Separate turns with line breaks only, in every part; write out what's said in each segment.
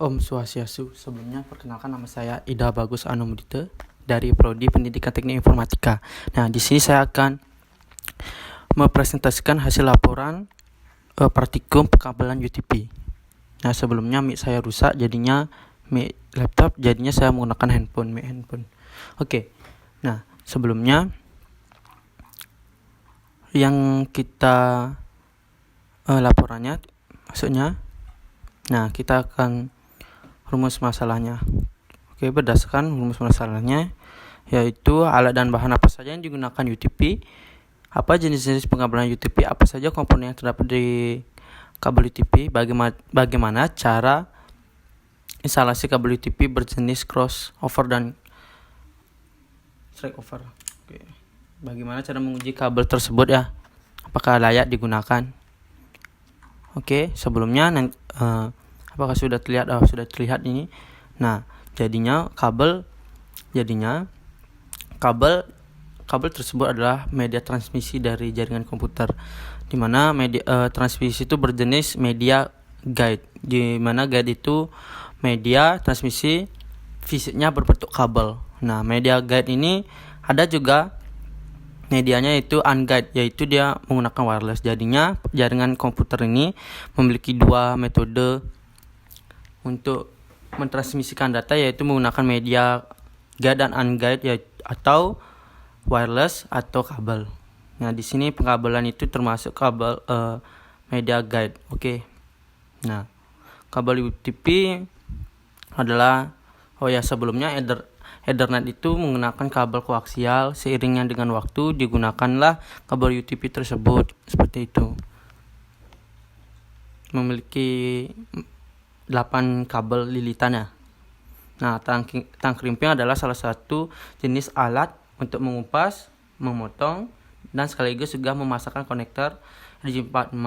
Om Swastiastu. Sebelumnya perkenalkan, nama saya Ida Bagus Anumudita dari Prodi Pendidikan Teknik Informatika. Nah, di sini saya akan mempresentasikan hasil laporan praktikum pekabelan UTP. Nah, sebelumnya mic saya rusak, jadinya mic laptop, jadinya saya menggunakan mic handphone. Oke. Nah, sebelumnya yang kita laporannya maksudnya, nah kita akan rumus masalahnya. Oke, berdasarkan rumus masalahnya, yaitu alat dan bahan apa saja yang digunakan UTP, apa jenis-jenis pengabelan UTP, apa saja komponen yang terdapat di kabel UTP, bagaimana cara instalasi kabel UTP berjenis crossover dan straight-over. Oke. Bagaimana cara menguji kabel tersebut ya, apakah layak digunakan. Oke, sebelumnya apakah sudah terlihat ini? Nah, jadinya kabel tersebut adalah media transmisi dari jaringan komputer, di mana media transmisi itu berjenis media guide, di mana guide itu media transmisi fisiknya berbentuk kabel. Nah, media guide ini ada juga medianya itu unguided, yaitu dia menggunakan wireless. Jadinya jaringan komputer ini memiliki dua metode untuk mentransmisikan data, yaitu menggunakan media guide dan unguided, atau wireless atau kabel. Nah, di sini pengabelan itu termasuk kabel media guide. Oke. Nah, kabel UTP adalah sebelumnya Ethernet itu menggunakan kabel koaksial. Seiringnya dengan waktu digunakanlah kabel UTP tersebut seperti itu. Memiliki 8 kabel lilitan ya. Nah, tangkrimping adalah salah satu jenis alat untuk mengupas, memotong, dan sekaligus juga memasangkan konektor RJ45.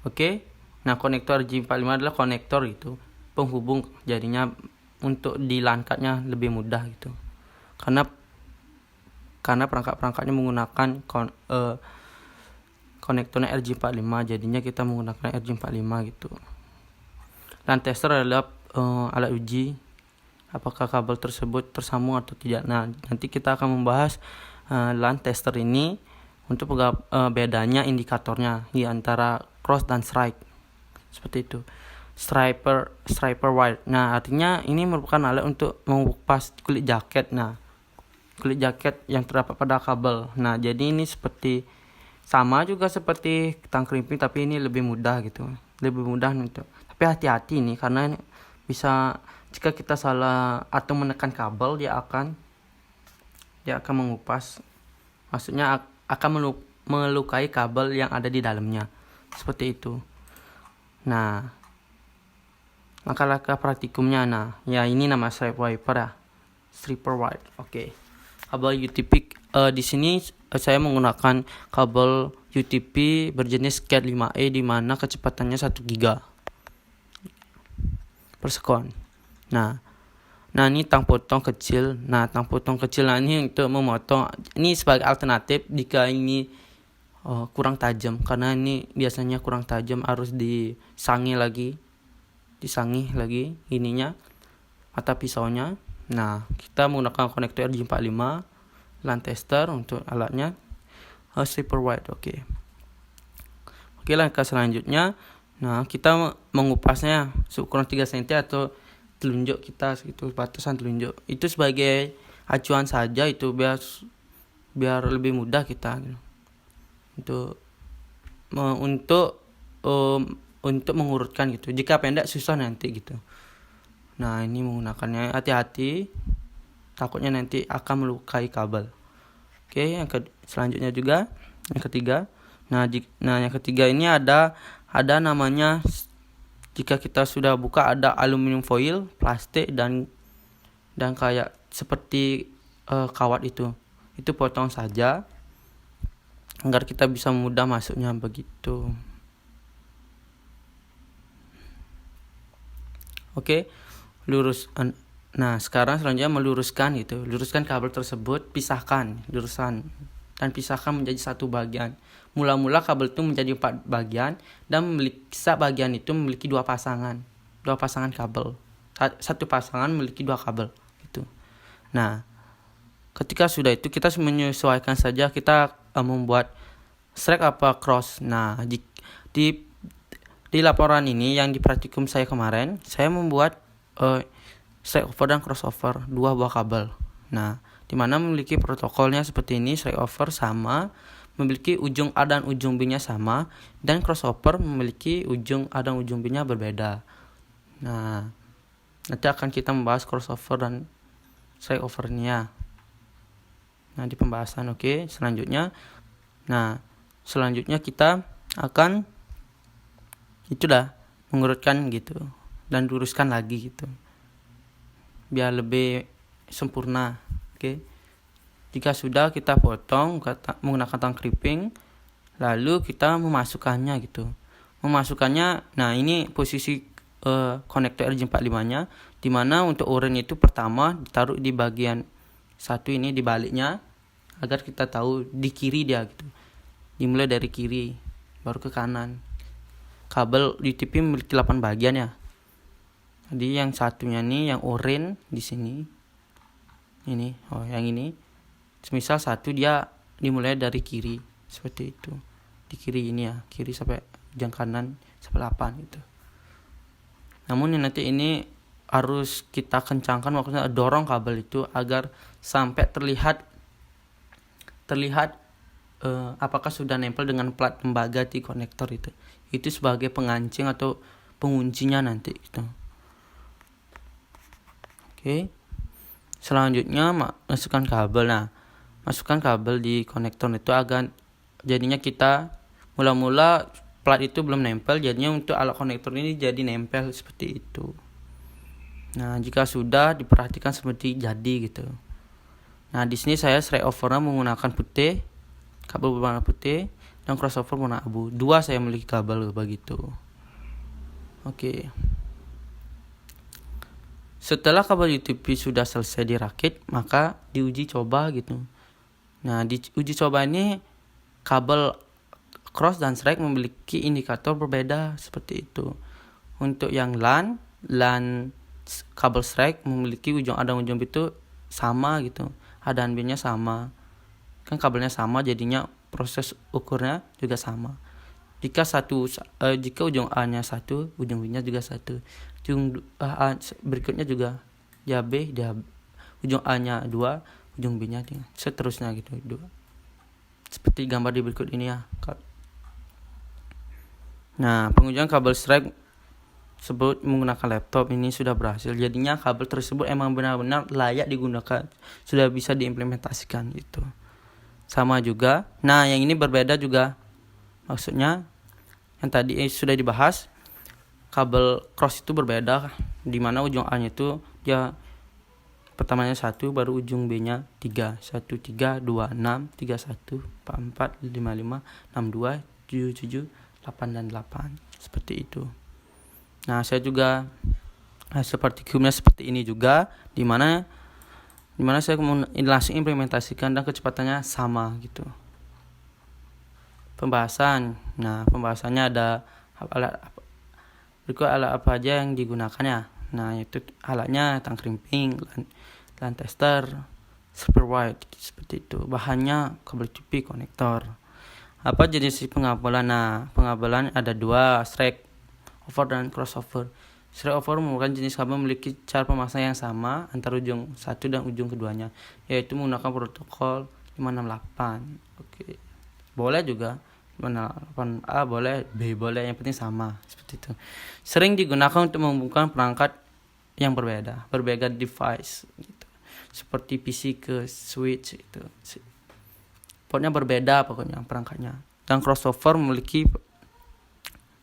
Oke. Nah, konektor RJ45 adalah konektor itu penghubung, jadinya untuk di LAN card-nya lebih mudah gitu. Karena perangkat-perangkatnya menggunakan konektornya RJ45, jadinya kita menggunakan RJ45 gitu. LAN tester adalah alat uji apakah kabel tersebut tersambung atau tidak. Nah, nanti kita akan membahas LAN tester ini untuk bedanya indikatornya di antara cross dan strike. Seperti itu. Striper wire. Nah, artinya ini merupakan alat untuk mengupas kulit jaket. Nah, kulit jaket yang terdapat pada kabel. Nah, jadi ini sama juga seperti tangkrimping, tapi ini lebih mudah gitu. Lebih mudah untuk. Tapi hati-hati nih, karena bisa jika kita salah atau menekan kabel, dia akan mengupas. Maksudnya akan melukai kabel yang ada di dalamnya. Seperti itu. Nah, langkah-langkah praktikumnya, ini nama striper wire. Oke. Kabel UTP di sini saya menggunakan kabel UTP berjenis Cat5e, di mana kecepatannya 1 GB per sekon. Nah, ini tang potong kecil. Ini untuk memotong. Ini sebagai alternatif jika ini kurang tajam, karena ini biasanya kurang tajam, harus disangi lagi ininya, mata pisaunya. Nah, kita menggunakan konektor RJ45 LAN tester untuk alatnya, striper wire. Oke, langkah selanjutnya, nah kita mengupasnya seukuran 3 cm atau telunjuk kita segitu, batasan telunjuk itu sebagai acuan saja, itu biar lebih mudah kita gitu. Untuk mengurutkan gitu. Jika pendek susah nanti gitu. Nah, ini menggunakannya hati-hati, takutnya nanti akan melukai kabel. Oke, selanjutnya juga yang ketiga. Nah, yang ketiga ini ada namanya, jika kita sudah buka ada aluminium foil, plastik dan kayak seperti kawat itu potong saja agar kita bisa mudah masuknya begitu. Oke, nah, sekarang selanjutnya meluruskan gitu. Luruskan kabel tersebut, pisahkan menjadi satu bagian. Mula-mula kabel itu menjadi 4 bagian dan setiap bagian itu memiliki dua pasangan kabel. Satu pasangan memiliki 2 kabel gitu. Nah, ketika sudah itu kita menyesuaikan saja kita membuat strike apa cross. Nah, di laporan ini yang di praktikum saya kemarin, saya membuat strike over dan crossover 2 buah kabel. Nah, di mana memiliki protokolnya seperti ini. Strike over sama, memiliki ujung A dan ujung B-nya sama, dan crossover memiliki ujung A dan ujung B-nya berbeda. Nah, nanti akan kita membahas crossover dan strike over-nya. Nah, di pembahasan selanjutnya. Nah, selanjutnya kita akan mengurutkan gitu dan luruskan lagi gitu, biar lebih sempurna. Jika sudah, kita potong menggunakan tang kripping, lalu kita memasukkannya gitu. Nah ini posisi konektor RJ45-nya, dimana untuk oren itu pertama ditaruh di bagian satu ini, di baliknya, agar kita tahu di kiri dia gitu. Dimulai dari kiri baru ke kanan. Kabel UTP memiliki 8 bagian ya. Jadi yang satunya nih, yang oren di sini. Ini, yang ini. Semisal satu dia dimulai dari kiri seperti itu. Di kiri ini ya, kiri sampai ujung kanan sampai 8 gitu. Namun nanti ini harus kita kencangkan, maksudnya dorong kabel itu agar sampai terlihat apakah sudah nempel dengan plat tembaga di konektor itu. Itu sebagai pengancing atau penguncinya nanti gitu. Selanjutnya masukkan kabel. Nah, masukkan kabel di konektor itu agar jadinya kita mula-mula plat itu belum nempel, jadinya untuk alat konektor ini jadi nempel seperti itu. Nah, jika sudah, diperhatikan seperti jadi gitu. Nah, di sini saya strike over menggunakan putih, kabel berwarna putih, dan crossover warna abu. 2 saya memiliki kabel begitu. Setelah kabel UTP sudah selesai dirakit, maka diuji coba gitu. Nah, di uji coba ini kabel cross dan strike memiliki indikator berbeda seperti itu. Untuk yang LAN kabel strike memiliki ujung A dan ujung B itu sama gitu. A dan B-nya sama. Kan kabelnya sama, jadinya proses ukurnya juga sama. Jika ujung A-nya 1, ujung B-nya juga 1. Ujung A berikutnya juga ya B, ujung A-nya 2, ujung B-nya 3. Seterusnya gitu, 2. Seperti gambar di berikut ini ya. Nah, pengujian kabel strike tersebut menggunakan laptop ini sudah berhasil. Jadinya kabel tersebut emang benar-benar layak digunakan, sudah bisa diimplementasikan gitu. Sama juga. Nah, yang ini berbeda juga. Maksudnya yang tadi sudah dibahas, kabel cross itu berbeda, di mana ujung A-nya itu dia pertamanya 1, baru ujung B-nya 3. 1 3 2 6 3 1 4 4 5 5 6 2 7 7 8 dan 8. Seperti itu. Nah, saya juga seperti cube-nya seperti ini juga, di mana saya langsung implementasikan dan kecepatannya sama gitu. Pembahasan. Nah, pembahasannya ada alat apa aja yang digunakan ya. Nah, itu alatnya tang crimping, LAN tester, super wide seperti itu. Bahannya kabel UTP konektor. Apa jenis pengabelan? Nah, pengabelan ada 2, strike over dan crossover. Strike over merupakan jenis kabel memiliki cara pemasangan yang sama antara ujung satu dan ujung keduanya, yaitu menggunakan protokol 568. Boleh juga 568A, boleh B, boleh, yang penting sama seperti itu. Sering digunakan untuk menghubungkan perangkat yang berbeda device gitu. Seperti PC ke switch itu. Portnya berbeda pokoknya perangkatnya. Dan crossover memiliki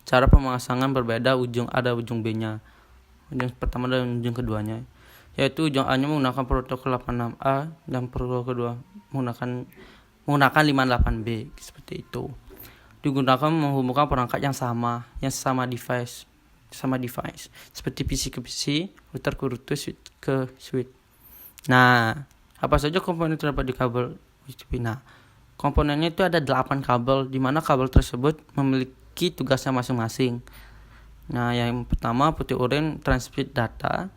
cara pemasangan berbeda, ujung A dan ujung B-nya. Ujung pertama dan ujung keduanya. Yaitu ujung A-nya menggunakan protokol 86A dan protokol kedua menggunakan 58B seperti itu. Digunakan menghubungkan perangkat yang sama device. Seperti PC ke PC, router ke router, switch ke switch. Nah, apa saja komponen terdapat di kabel UTP? Nah, komponennya itu ada 8 kabel, di mana kabel tersebut memiliki tugasnya masing-masing. Nah, yang pertama putih urin transmit data,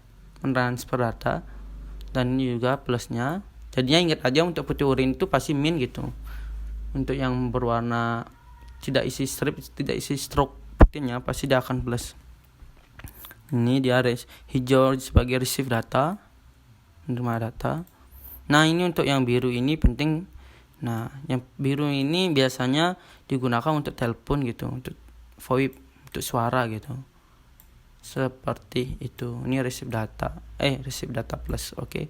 mentransfer data, dan ini juga plusnya. Jadinya ingat aja untuk putih urin itu pasti min gitu. Untuk yang berwarna tidak isi strip, tidak isi stroke putihnya pasti dia akan plus. Ini dia hijau sebagai receive data, menerima data. Nah, ini untuk yang biru ini penting. Nah, yang biru ini biasanya digunakan untuk telepon gitu, untuk VoIP, untuk suara gitu. Seperti itu. Ini receive data plus. Oke.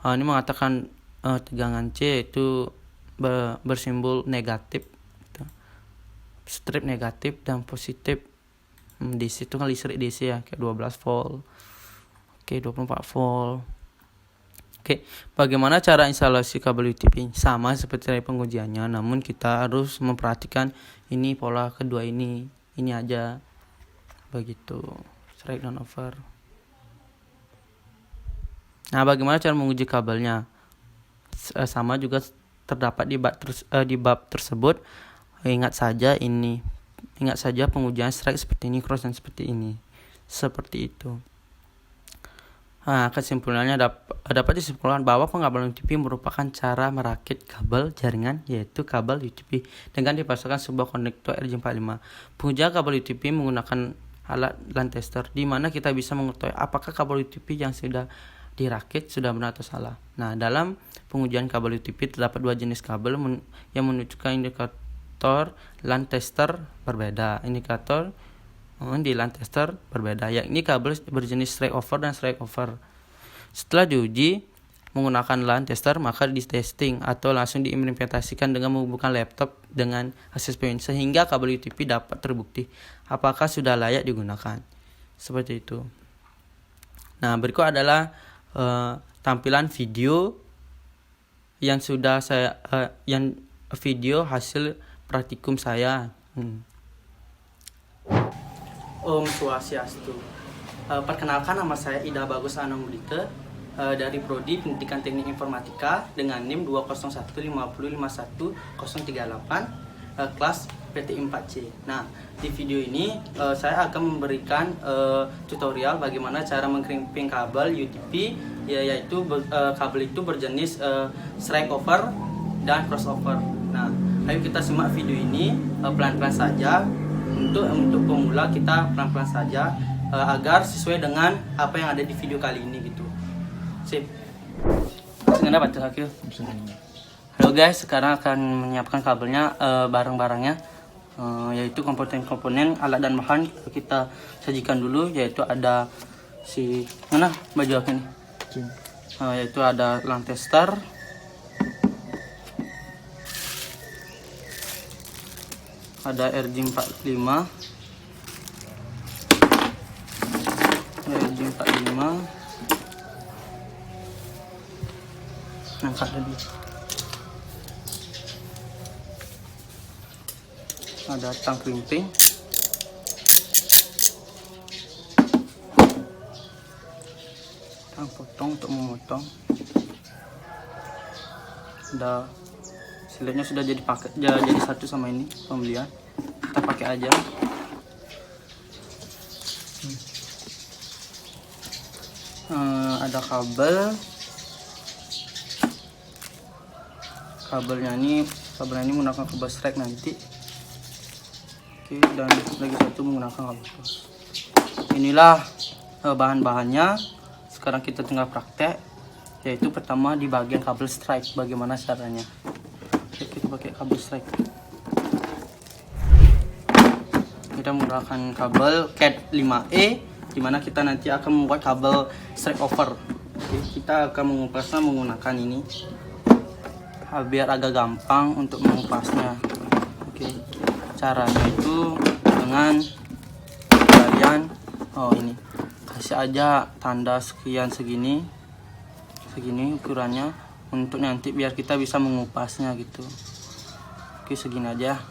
Ini mengatakan tegangan C itu bersimbol negatif gitu. Strip negatif dan positif. DC itu kan listrik DC ya, kayak 12 volt. Oke, 24 volt. Oke, bagaimana cara instalasi kabel UTP? Sama seperti dari pengujiannya, namun kita harus memperhatikan ini pola kedua ini aja. Begitu. Strike down over. Nah, bagaimana cara menguji kabelnya? Sama juga terdapat di bab tersebut. Ingat saja pengujian strike seperti ini, cross dan seperti ini. Seperti itu. Nah, kesimpulannya dapat disimpulkan bahwa pengabalan UTP merupakan cara merakit kabel jaringan, yaitu kabel UTP dengan dipasangkan sebuah konektor RJ45. Pengujian kabel UTP menggunakan alat LAN tester, di mana kita bisa mengetahui apakah kabel UTP yang sudah dirakit sudah benar atau salah. Nah, dalam pengujian kabel UTP terdapat 2 jenis kabel yang menunjukkan indikator LAN tester berbeda. Indikator di LAN tester berbeda, yakni kabel berjenis straight over dan straight over. Setelah diuji menggunakan LAN tester, maka di testing atau langsung diimplementasikan dengan menghubungkan laptop dengan access point, sehingga kabel UTP dapat terbukti apakah sudah layak digunakan. Seperti itu. Nah, berikut adalah tampilan video yang sudah yang video hasil praktikum saya. Om Swastiastu. Perkenalkan, nama saya Ida Bagus Anamudita dari Prodi Pendidikan Teknik Informatika dengan NIM 201505138 kelas PT 4C. Nah, di video ini saya akan memberikan tutorial bagaimana cara mengkrimping kabel UTP, yaitu kabel itu berjenis strike over dan crossover. Nah, ayo kita simak video ini pelan-pelan saja. Untuk pemula kita pelan-pelan saja agar sesuai dengan apa yang ada di video kali ini gitu. Sip. Halo guys, sekarang akan menyiapkan kabelnya, barang-barangnya, yaitu komponen-komponen alat dan bahan kita sajikan dulu, yaitu ada mana baju aku nih, yaitu ada LAN tester, ada RJ45, angkat dulu. Ada tang krimping, tang potong untuk memotong. Ada silitnya sudah jadi satu sama ini pembelian, kita pakai aja. Ada kabelnya ini menggunakan kabel strike nanti. Oke, dan lagi satu menggunakan kabel cross. Inilah bahan-bahannya. Sekarang kita tinggal praktek, yaitu pertama di bagian kabel strike, bagaimana caranya. Oke, kita pakai kabel strike. Kita menggunakan kabel CAT 5E, dimana kita nanti akan membuat kabel strike over. Oke, kita akan mengupasnya menggunakan ini, biar agak gampang untuk mengupasnya. Oke, caranya itu dengan kalian ini kasih aja tanda segini ukurannya, untuk nanti biar kita bisa mengupasnya gitu. Oke, segini aja,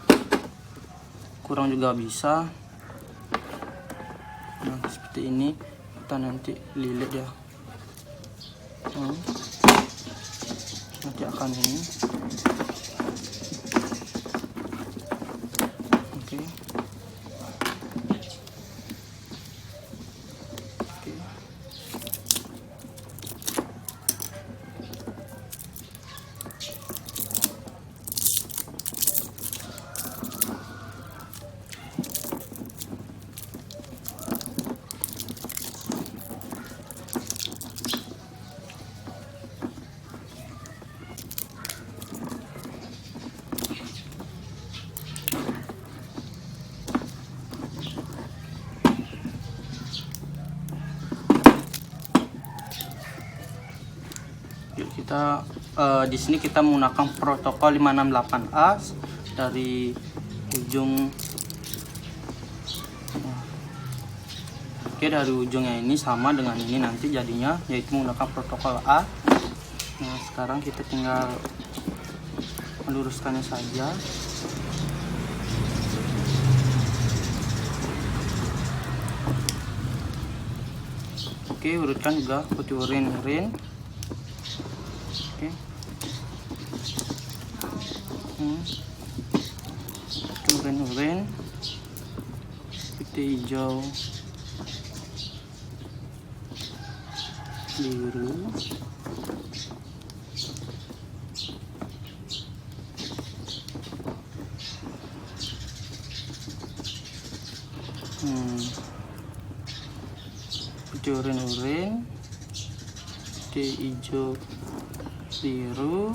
kurang juga bisa. Nah, seperti ini kita nanti lilit ya. Nanti akan ini Yuk kita di sini kita menggunakan protokol 568A dari ujung. Oke, dari ujungnya ini sama dengan ini nanti jadinya, yaitu menggunakan protokol A. Nah, sekarang kita tinggal meluruskannya saja. Oke, urutkan juga putih urin. Oke. Urin, putih hijau, biru, putih urin, putih hijau, biru,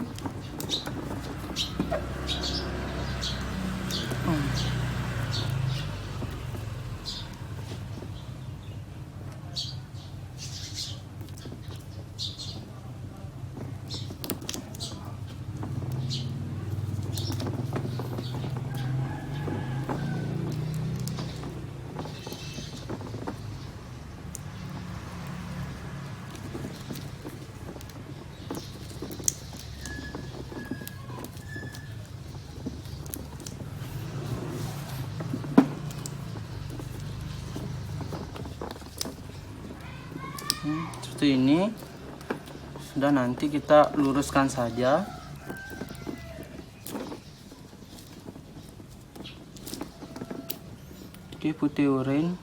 seperti ini. Sudah, nanti kita luruskan saja. Oke, putih urin,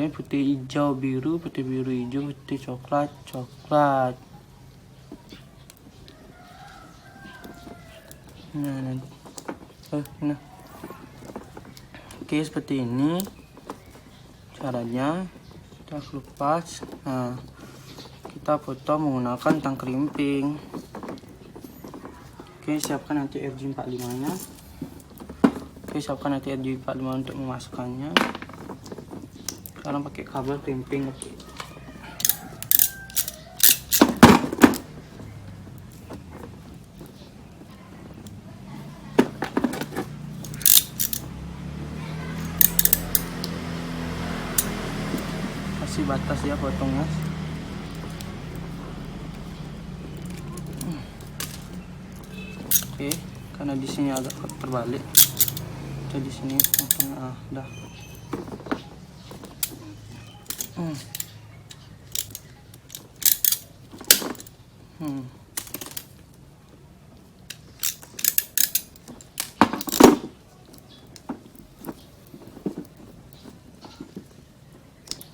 putih hijau biru, putih biru hijau, putih coklat. Nah. Oke, seperti ini caranya. Kita kelupas. Nah, kita potong menggunakan tang kerimping. Oke, siapkan nanti RJ45 nya. Oke, siapkan nanti RJ45 untuk memasukkannya. Sekarang pakai kabel kerimping. Oke. Kasih batas ya potongnya. Oke, karena di sini agak terbalik. Jadi sini potongnya udah.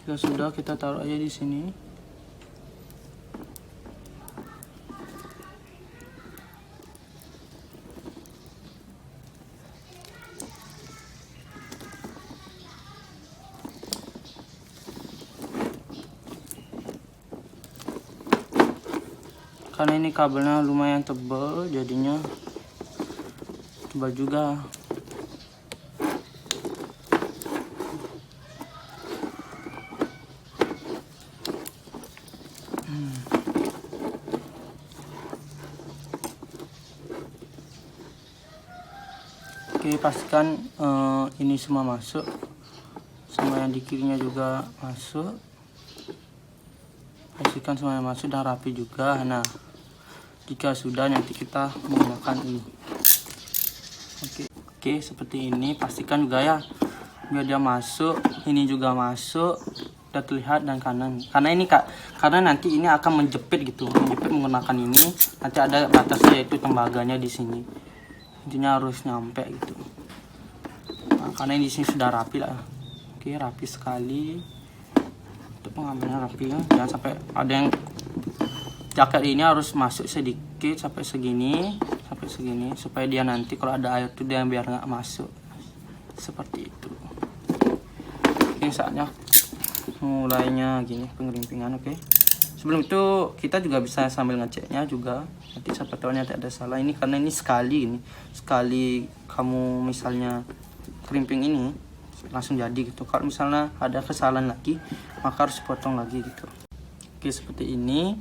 Jika sudah, kita taruh aja di sini. Karena ini kabelnya lumayan tebal, jadinya tebal juga. Oke, pastikan ini semua masuk, sama yang di kirinya juga masuk. Pastikan semuanya masuk dan rapi juga. Nah, jika sudah, nanti kita menggunakan ini. Oke, seperti ini. Pastikan juga ya, biar dia masuk, ini juga masuk, udah terlihat, dan kanan. Karena nanti ini akan menjepit gitu, menjepit menggunakan ini. Nanti ada batasnya, yaitu tembaganya di sini. Intinya harus nyampe gitu. Nah, karena ini di sini sudah rapi lah. Oke, rapi sekali. Untuk pengambilan rapi ya. Jangan sampai ada yang jaket ini harus masuk sedikit sampai segini, supaya dia nanti kalau ada air tuh dia biar nggak masuk. Seperti itu. Oke, saatnya mulainya gini pengerimpingan. Oke. Sebelum itu kita juga bisa sambil ngeceknya juga, nanti siapa tahu nanti ada salah. Ini karena ini sekali kamu misalnya kerimping ini langsung jadi gitu. Kalau misalnya ada kesalahan lagi maka harus potong lagi gitu. Oke, seperti ini.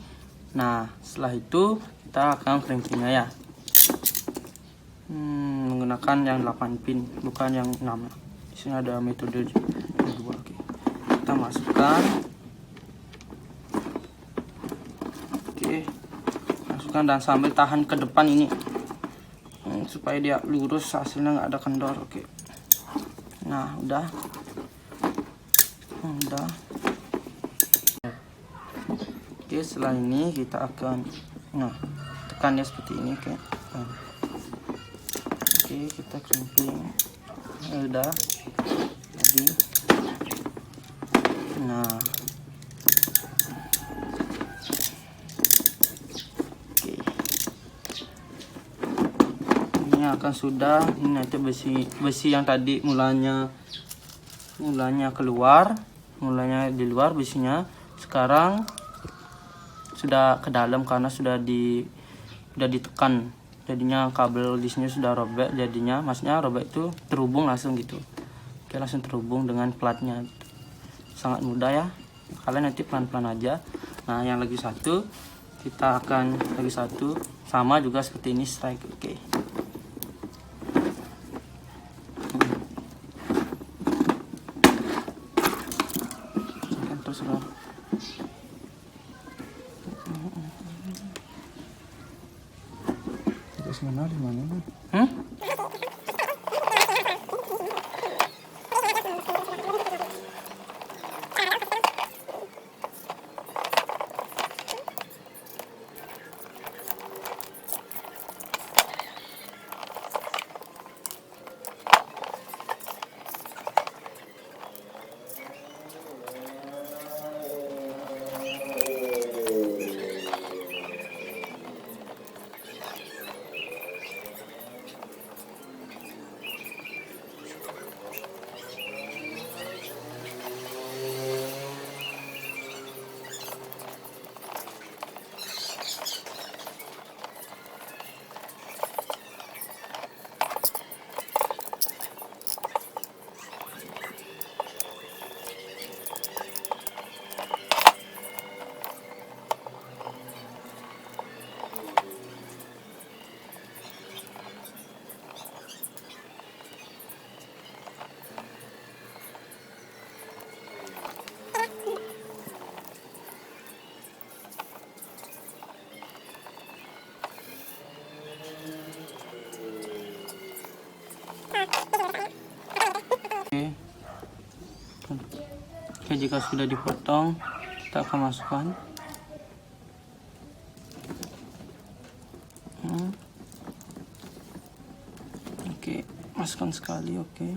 Nah, setelah itu kita akan kerimpingnya ya, menggunakan yang 8 pin bukan yang 6. Di sini ada metode kedua. Oke, kita masukkan. Oke, masukkan dan sambil tahan ke depan ini supaya dia lurus, hasilnya nggak ada kendor. Oke, nah udah. Oke, setelah ini kita akan tekan ya seperti ini. Oke, kita kerimping. Udah lagi. Nah, oke, ini akan sudah. Ini nanti besi yang tadi mulanya keluar, mulanya di luar besinya, sekarang sudah ke dalam karena sudah ditekan, jadinya kabel di sini sudah robek, jadinya maksudnya robek itu terhubung langsung gitu. Oke, langsung terhubung dengan platnya gitu. Sangat mudah ya, kalian nanti pelan-pelan aja. Nah, yang lagi satu kita akan lagi satu sama juga seperti ini, strike. Oke. Terserah. Terus mana di mana? Oke, jika sudah dipotong, kita akan masukkan. Oke, masukkan sekali. Oke,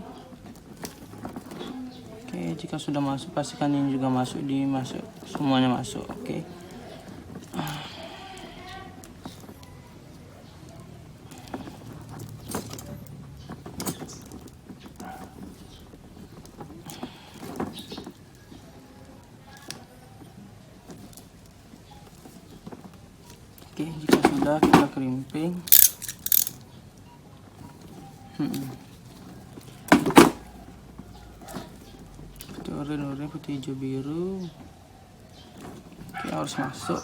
jika sudah masuk, pastikan ini juga masuk, semuanya masuk. Oke. Oke, jika sudah, kita kerimping. Putih oranye, putih hijau biru. Oke, harus masuk.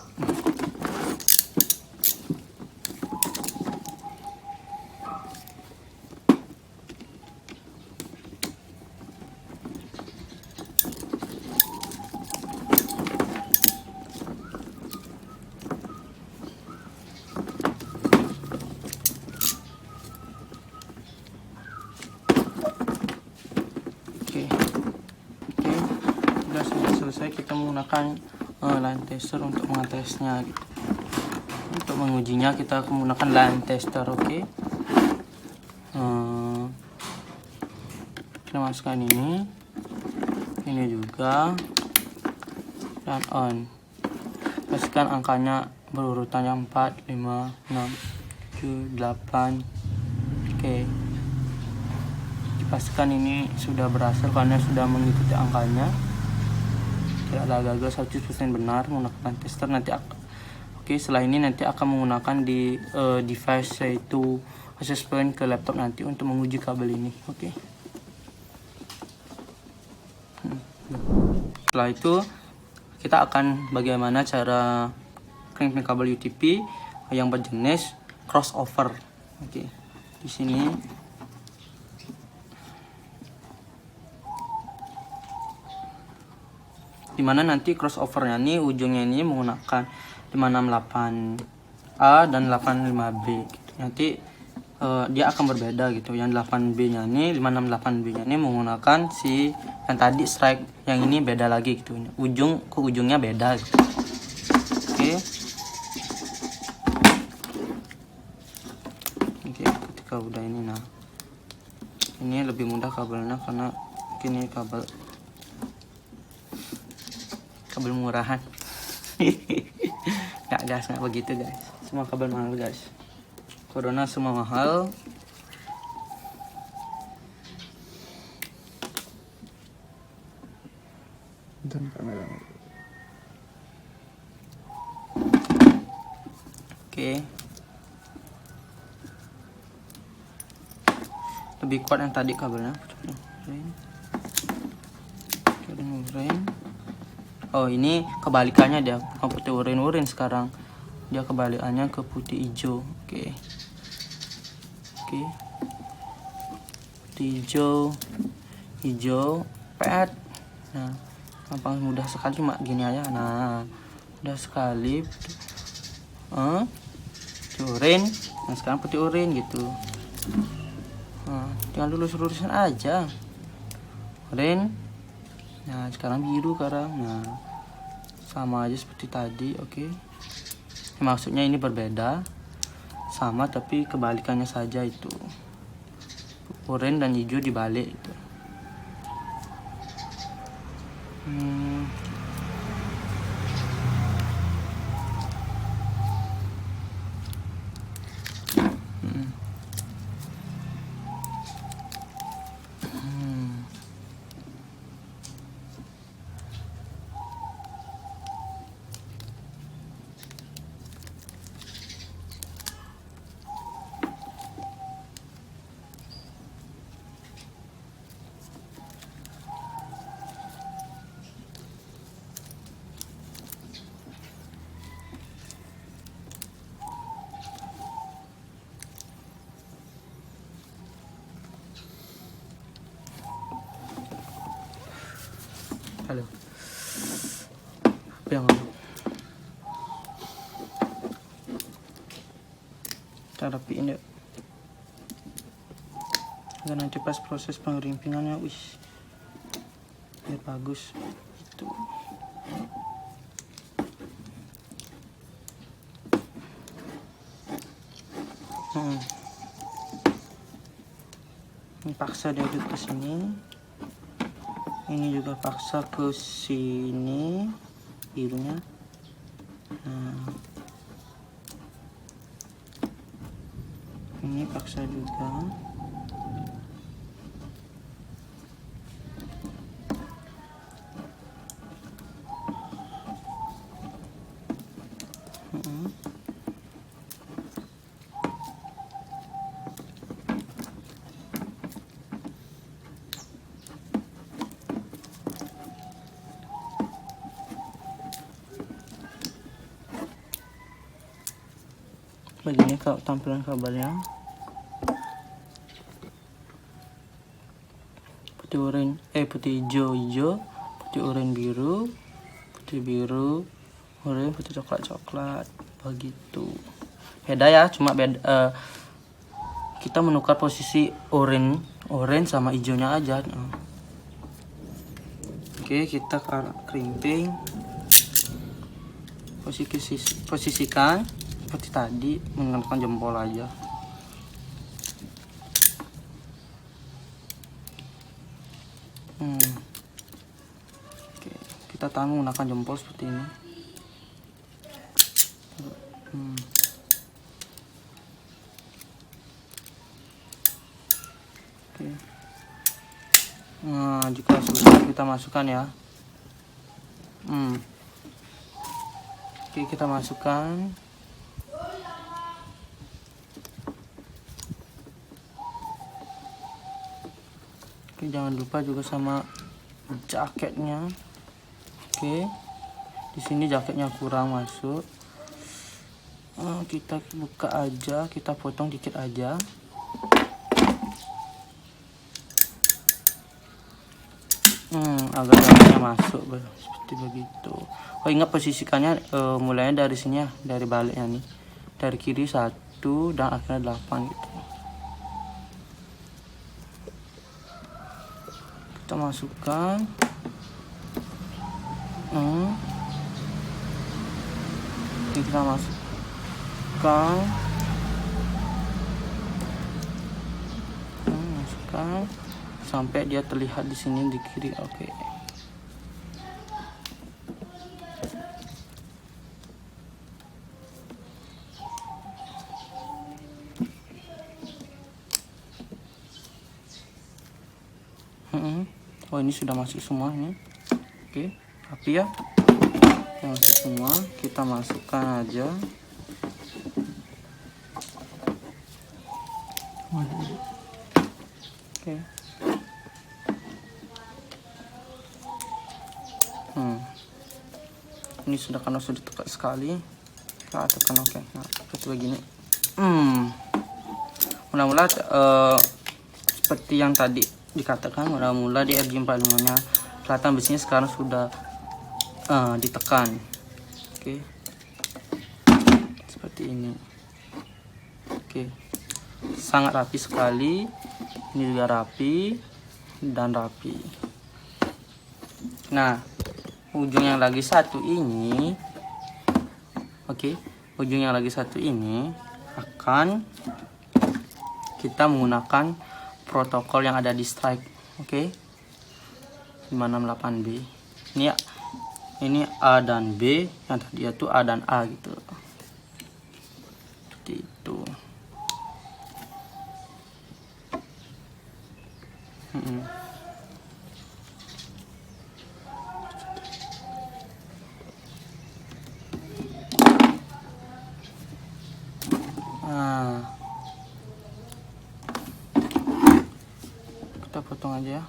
Sudah selesai, kita menggunakan line tester untuk mengetesnya gitu. Untuk mengujinya kita menggunakan line tester. Oke. Kita masukkan ini juga, dan on. Pastikan angkanya berurutan yang 4, 5, 6, 7, 8. Oke. Pastikan ini sudah berhasil karena sudah mengikuti angkanya. tidak ada gagal, 100% benar menggunakan tester. Nanti oke, setelah ini nanti akan menggunakan di device yaitu access point ke laptop nanti untuk menguji kabel ini. Oke. Setelah itu kita akan bagaimana cara crimping kabel UTP yang berjenis crossover. Oke. Di sini dimana nanti crossovernya ini ujungnya ini menggunakan 568A dan 85B gitu. Nanti dia akan berbeda gitu. Yang 8B nya ini, 568B nya ini menggunakan si yang tadi strike, yang ini beda lagi gitu. Ujung ke ujungnya beda gitu. Oke, ketika udah ini, nah ini lebih mudah kabelnya karena ini kabel murahan. Nggak guys, nggak begitu guys, semua kabel mahal guys, corona semua mahal.
Dan kamera.
Oke. Lebih kuat yang tadi kabelnya. Oh, ini kebalikannya, dia bukan putih urin sekarang. Dia kebalikannya ke putih hijau. Oke. Putih hijau, pet. Nah, gampang, mudah sekali, cuma gini aja. Nah, mudah sekali. Putih urin. Nah, sekarang putih urin gitu. Nah, tinggal lurus-lurusan aja. Urin. Nah, sekarang biru sekarang. Nah, sama aja seperti tadi. Oke. Maksudnya ini berbeda, sama tapi kebalikannya saja itu. Oranye dan hijau dibalik itu. Halo. Apa yang ngomong? Kita rapiin yuk. Dan nanti pas proses pengerimpingannya, biar bagus itu. Ini paksa dia ke sini. Ini juga paksa ke sini birunya. Nah, ini paksa juga. Begini tampilan kabelnya. Putih hijau, putih oranye biru, putih biru, oranye, putih coklat begitu. Beda ya, cuma beda, kita menukar posisi oranye sama hijaunya aja. Oke, kita crimping. Posisikan seperti tadi, menggunakan jempol aja. Oke, kita tahan menggunakan jempol seperti ini. Oke. Nah, jika sudah kita masukkan ya. Oke, kita masukkan. Oke, jangan lupa juga sama jaketnya. Oke, di sini jaketnya kurang masuk. Kita buka aja, kita potong dikit aja. Agar jaketnya masuk seperti begitu. Oh, ingat posisikannya mulainya dari sini ya, dari baliknya nih, dari kiri 1 dan akhirnya 8 gitu. Kita masukkan. Ini kita masukkan. Masukkan sampai dia terlihat di sini di kiri. Oke. Oh, ini sudah masuk semua nih. Oke, rapi ya. Masuk semua, kita masukkan aja. Oke. Ini sudah, karena sudah tepat sekali. Kita tekan oke. Nah, seperti begini. Mula-mula seperti yang tadi dikatakan, mula-mula di RJ45 nya kelihatan besinya sekarang sudah ditekan. Oke, seperti ini. Oke, sangat rapi sekali. Ini juga rapi dan rapi. Nah, ujung yang lagi satu ini, ujung yang lagi satu ini akan kita menggunakan protokol yang ada di strike. 568B. Ini A dan B, yang tadi itu A dan A gitu. Seperti itu. Kita potong aja ya,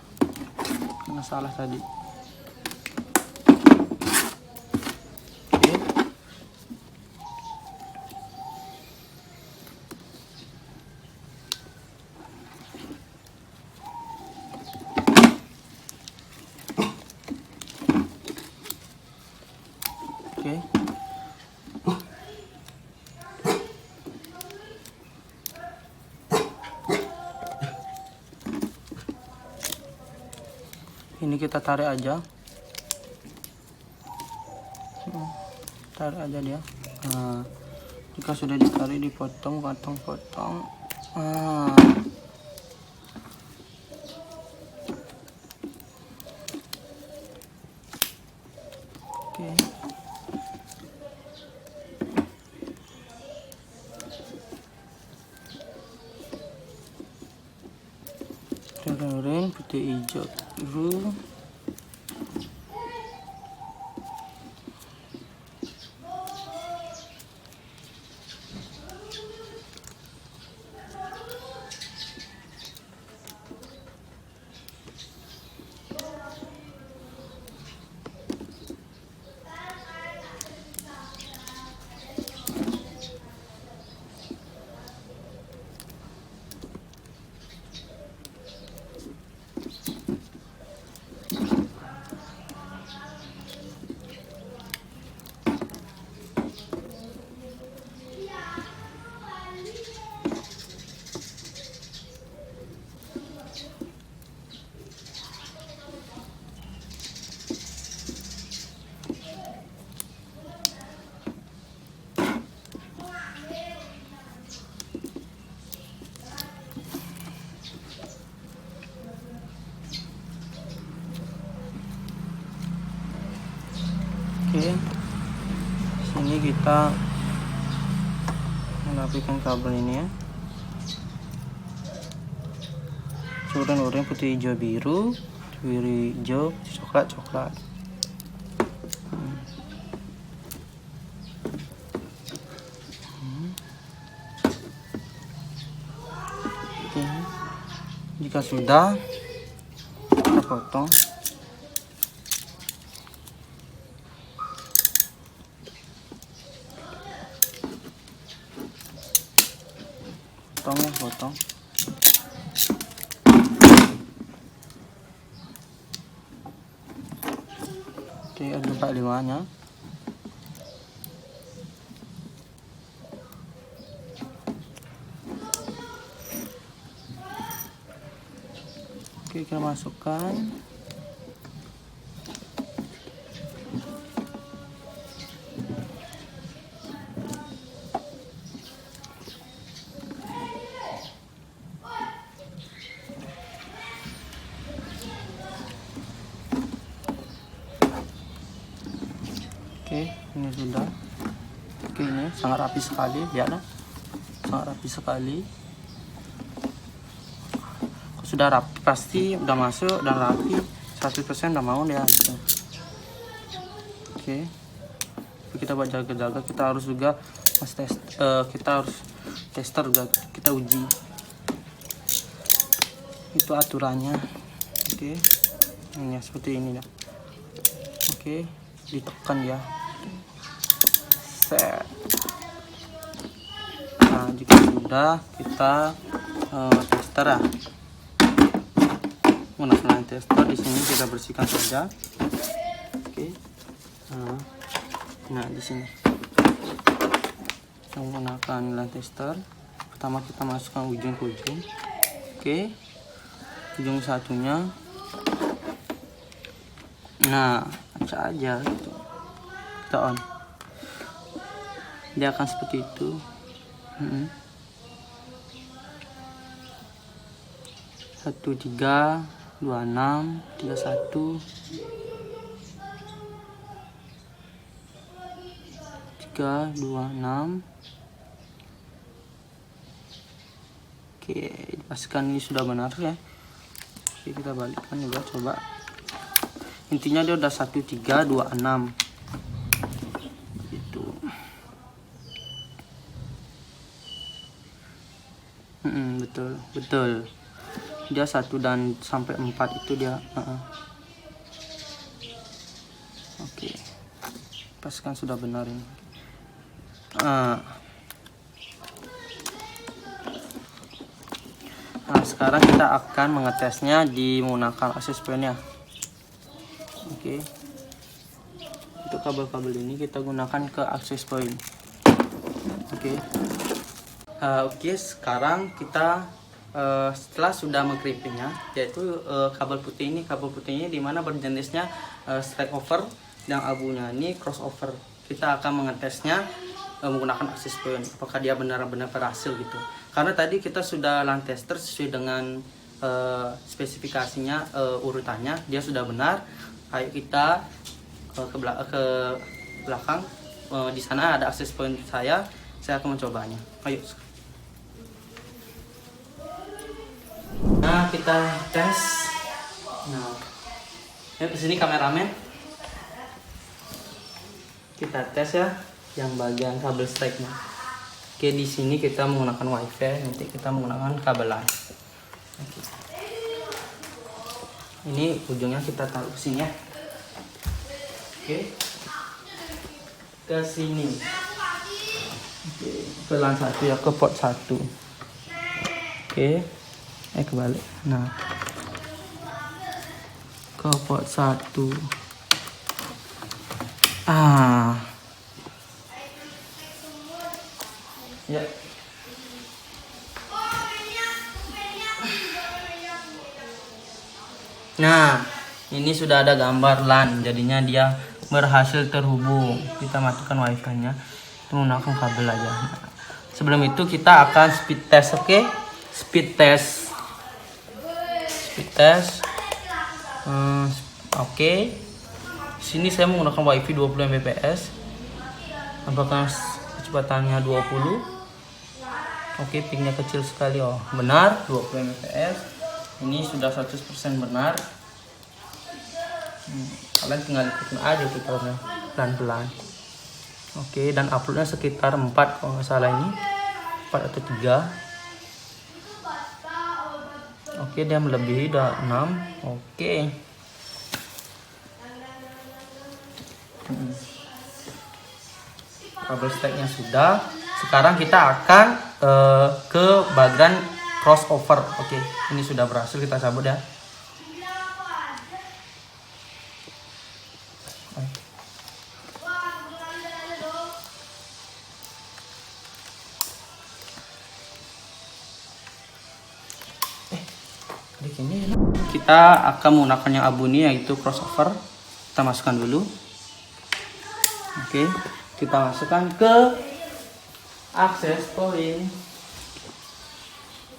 karena salah tadi. Oke. Ini kita tarik aja. Tarik aja dia. Nah, jika sudah ditarik, dipotong, potong. Oke. Oranye, putih, hijau, biru. Oke, sini kita merapikan kabel ini ya. Oranye, putih, hijau, biru, hijau, coklat. Jika sudah, kita potong. Potong. Oke, ada 45-nya. Oke, kita masukkan. Oke, ini sudah. Oke, ini sangat rapi sekali, lihatlah. Sangat rapi sekali. Kalau sudah rapi pasti udah masuk dan rapi 100% udah mau ya gitu. Oke. Tapi kita buat jaga-jaga, kita harus juga kita harus tester juga, kita uji. Itu aturannya. Oke. Ini seperti ini ya. Oke, ditekan ya. Set. Nah, jika sudah, kita tester ya. Menggunakan tester di sini kita bersihkan saja. Oke. Nah, di sini kita menggunakan line tester. Pertama kita masukkan ujung ke ujung. Oke. Ujung satunya. Nah, acak aja gitu. Kita on. Dia akan seperti itu. 1 3 2 6 3 1 3 2 6. Oke, dipastikan ini sudah benar ya. Oke, kita balikkan juga, coba. Intinya dia udah 1 3 2 6 gitu. Betul. Dia 1 dan sampai 4 itu dia. Oke. Pastikan sudah benar ini. Nah, sekarang kita akan mengetesnya di menggunakan access point ya. Oke. Untuk kabel-kabel ini kita gunakan ke access point. Oke. Oke, sekarang kita setelah sudah mengkrippingnya, yaitu kabel putihnya dimana berjenisnya strike over, yang abunya ini crossover. Kita akan mengetesnya menggunakan access point, apakah dia benar-benar berhasil gitu. Karena tadi kita sudah line tester sesuai dengan spesifikasinya, urutannya dia sudah benar. Ayo kita ke belakang. Di sana ada access point saya akan mencobanya. Ayo. Nah, kita tes. Nah, ya kesini kameramen. Kita tes ya, yang bagian kabel strike-nya. Oke, di sini kita menggunakan wifi, nanti kita menggunakan kabel LAN. Oke. Ini ujungnya kita taruh ke sini ya. Oke. Ke sini. Oke, ke LAN 1 ya, ke port 1. Oke. Kebalik. Nah, ke port 1. Ya. Nah, ini sudah ada gambar LAN, jadinya dia berhasil terhubung. Kita matikan wifi-nya, menggunakan kabel aja. Nah, sebelum itu kita akan speed test, oke? Speed test. Oke. Sini saya menggunakan wifi 20 Mbps. Apakah kecepatannya 20? Oke, pingnya kecil sekali. Oh, benar 20 Mbps. Ini sudah 100% benar. Kalian tinggal ikutin aja tutorialnya pelan-pelan. Oke, dan uploadnya sekitar 4 kalau nggak salah ini. 4 atau 3. Oke, dia melebihi udah 6. Oke. Kabel stacknya sudah. Sekarang kita akan ke bagian crossover. Oke, ini sudah berhasil kita cabut ya. Kita akan menggunakan yang abu ini, yaitu crossover. Kita masukkan dulu. Oke, kita masukkan ke akses point.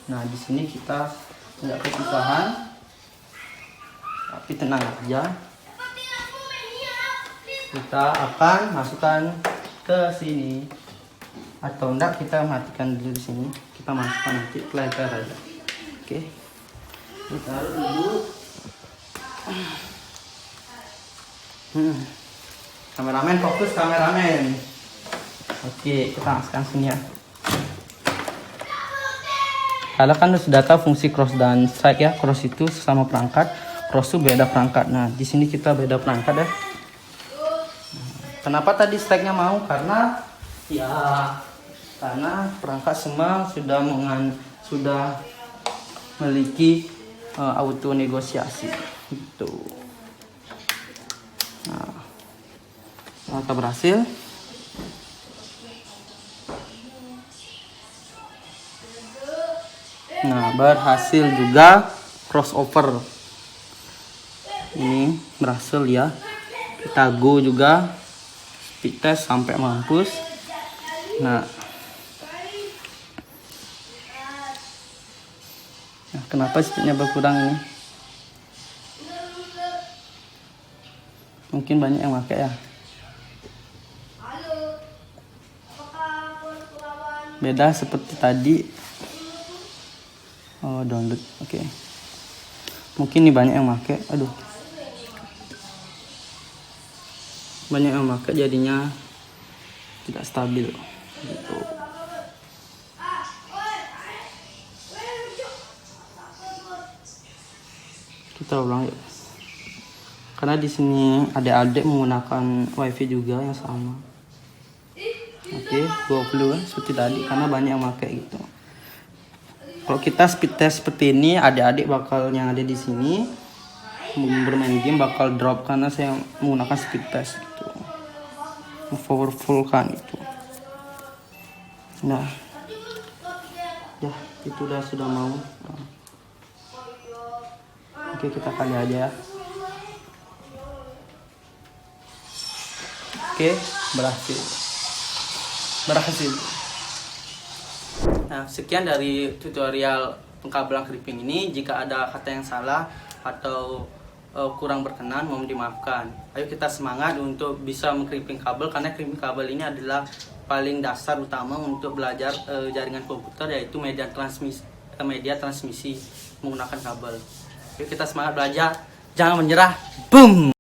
Nah, di sini kita nggak kesusahan, tapi tenang aja. Kita akan masukkan ke sini, atau enggak kita matikan dulu di sini. Kita masukkan nanti pelempar aja. Oke, kita taruh dulu. Kameramen, fokus kameramen. Oke, kita masukkan sini ya. Kalau kan sudah tahu fungsi cross dan strike ya. Cross itu sesama perangkat, cross itu beda perangkat. Nah, di sini kita beda perangkat ya. Kenapa tadi strike-nya mau? Karena perangkat semua sudah memiliki auto negosiasi gitu. Nah, kita berhasil. Nah, berhasil juga crossover. Ini berhasil ya. Kita go juga speed test sampai mampus. Nah, kenapa speednya berkurang ini? Mungkin banyak yang pakai ya. Beda seperti tadi. Oh, download. Oke. Mungkin ini banyak yang pakai. Aduh. Banyak yang pakai jadinya tidak stabil gitu. Kita ulang yuk. Karena di sini adik-adik menggunakan wifi juga yang sama. Oke, 20 seperti tadi karena banyak yang pakai gitu. Kalau kita speed test seperti ini, adik-adik bakal yang ada di sini bermain game bakal drop karena saya menggunakan speed test gitu. Powerful kan itu. Nah, ya itu sudah mau. Oke, kita kali aja. Oke, berhasil. Nah, sekian dari tutorial pengkabelan crimping ini. Jika ada kata yang salah atau kurang berkenan, mohon dimaafkan. Ayo kita semangat untuk bisa mengkrimping kabel, karena crimping kabel ini adalah paling dasar utama untuk belajar jaringan komputer, yaitu media transmisi menggunakan kabel. Ayo kita semangat belajar, jangan menyerah. Boom.